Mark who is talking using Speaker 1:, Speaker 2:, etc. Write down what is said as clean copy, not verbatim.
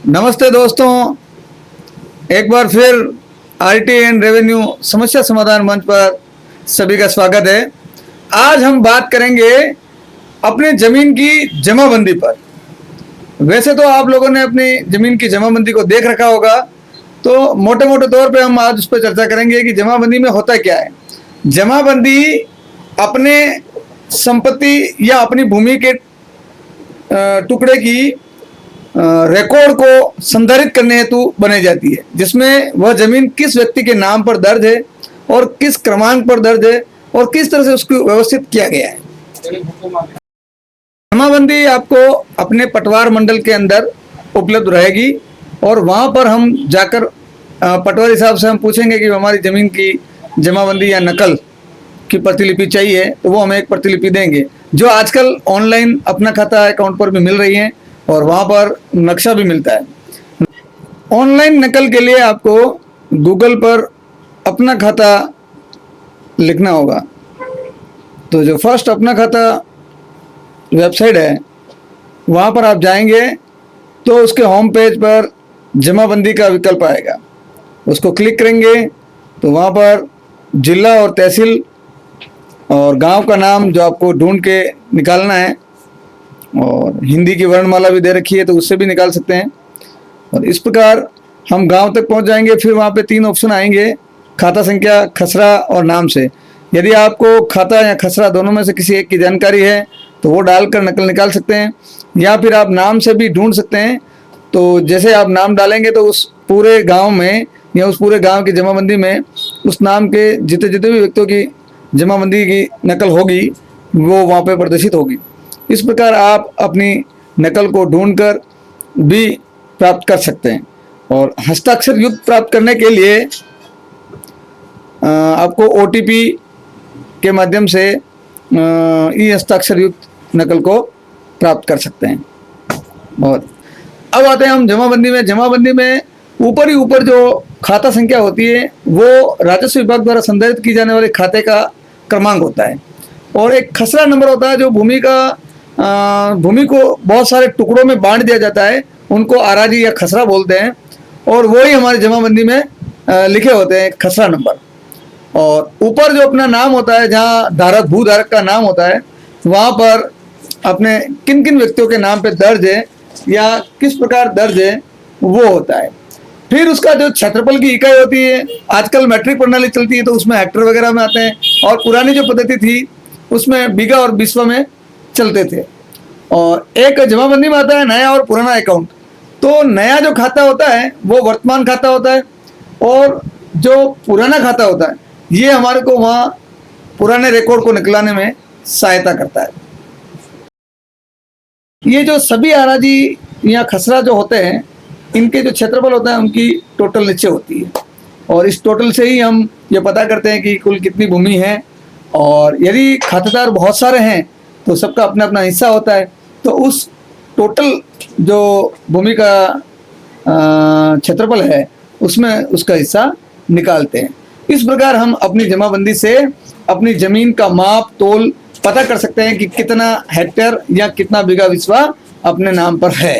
Speaker 1: नमस्ते दोस्तों, एक बार फिर आरटी एंड रेवेन्यू समस्या समाधान मंच पर सभी का स्वागत है। आज हम बात करेंगे अपनी जमीन की जमाबंदी पर। वैसे तो आप लोगों ने अपनी जमीन की जमाबंदी को देख रखा होगा, तो मोटे मोटे तौर पे हम आज उस पर चर्चा करेंगे कि जमाबंदी में होता क्या है। जमाबंदी अपने संपत्ति या अपनी भूमि के टुकड़े की रिकॉर्ड को संधारित करने हेतु बनाई जाती है, जिसमें वह जमीन किस व्यक्ति के नाम पर दर्ज है और किस क्रमांक पर दर्ज है और किस तरह से उसको व्यवस्थित किया गया है। जमाबंदी आपको अपने पटवार मंडल के अंदर उपलब्ध रहेगी और वहां पर हम जाकर पटवारी साहब से हम पूछेंगे कि हमारी जमीन की जमाबंदी या नकल की प्रतिलिपि चाहिए, तो वो हमें एक प्रतिलिपि देंगे, जो आजकल ऑनलाइन अपना खाता अकाउंट पर भी मिल रही है और वहाँ पर नक्शा भी मिलता है। ऑनलाइन नकल के लिए आपको गूगल पर अपना खाता लिखना होगा। तो जो फर्स्ट अपना खाता वेबसाइट है वहाँ पर आप जाएंगे तो उसके होम पेज पर जमाबंदी का विकल्प आएगा, उसको क्लिक करेंगे तो वहाँ पर जिला और तहसील और गांव का नाम जो आपको ढूंढ के निकालना है, और हिंदी की वर्णमाला भी दे रखी है तो उससे भी निकाल सकते हैं। और इस प्रकार हम गांव तक पहुंच जाएंगे। फिर वहां पे 3 ऑप्शन आएंगे, खाता संख्या, खसरा और नाम से। यदि आपको खाता या खसरा दोनों में से किसी एक की जानकारी है तो वो डालकर नकल निकाल सकते हैं, या फिर आप नाम से भी ढूंढ सकते हैं। तो जैसे आप नाम डालेंगे तो उस पूरे गाँव में या उस पूरे गाँव की जमाबंदी में उस नाम के जितने जितने भी व्यक्तियों की जमाबंदी की नकल होगी वो वहाँ पे प्रदर्शित होगी। इस प्रकार आप अपनी नकल को ढूंढकर भी प्राप्त कर सकते हैं। और हस्ताक्षर युक्त प्राप्त करने के लिए आपको OTP के माध्यम से ई हस्ताक्षर युक्त नकल को प्राप्त कर सकते हैं। और अब आते हैं हम जमाबंदी में। जमाबंदी में ऊपर ही ऊपर जो खाता संख्या होती है वो राजस्व विभाग द्वारा संधारित की जाने वाले खाते का क्रमांक होता है, और एक खसरा नंबर होता है जो भूमि को बहुत सारे टुकड़ों में बांट दिया जाता है, उनको आराजी या खसरा बोलते हैं, और वही हमारी जमाबंदी में लिखे होते हैं, खसरा नंबर। और ऊपर जो अपना नाम होता है, जहाँ धारक भूधारक का नाम होता है, वहाँ पर अपने किन किन व्यक्तियों के नाम पे दर्ज है या किस प्रकार दर्ज है वो होता है। फिर उसका जो क्षेत्रफल की इकाई होती है, आजकल मैट्रिक प्रणाली चलती है तो उसमें हेक्टर वगैरह में आते हैं, और पुरानी जो पद्धति थी उसमें बीघा और बिस्वा में चलते थे। और एक जमाबंदी में आता है नया और पुराना अकाउंट। तो नया जो खाता होता है वो वर्तमान खाता होता है, और जो पुराना खाता होता है ये हमारे को वहाँ पुराने रिकॉर्ड को निकलाने में सहायता करता है। ये जो सभी आराजी या खसरा जो होते हैं, इनके जो क्षेत्रफल होता है उनकी टोटल नीचे होती है, और इस टोटल से ही हम ये पता करते हैं कि कुल कितनी भूमि है। और यदि खातेदार बहुत सारे हैं तो सबका अपना अपना हिस्सा होता है, तो उस टोटल जो भूमि का क्षेत्रफल है उसमें उसका हिस्सा निकालते हैं। इस प्रकार हम अपनी जमाबंदी से अपनी जमीन का माप तोल पता कर सकते हैं कि कितना हेक्टेयर या कितना बीघा बिस्वा अपने नाम पर है।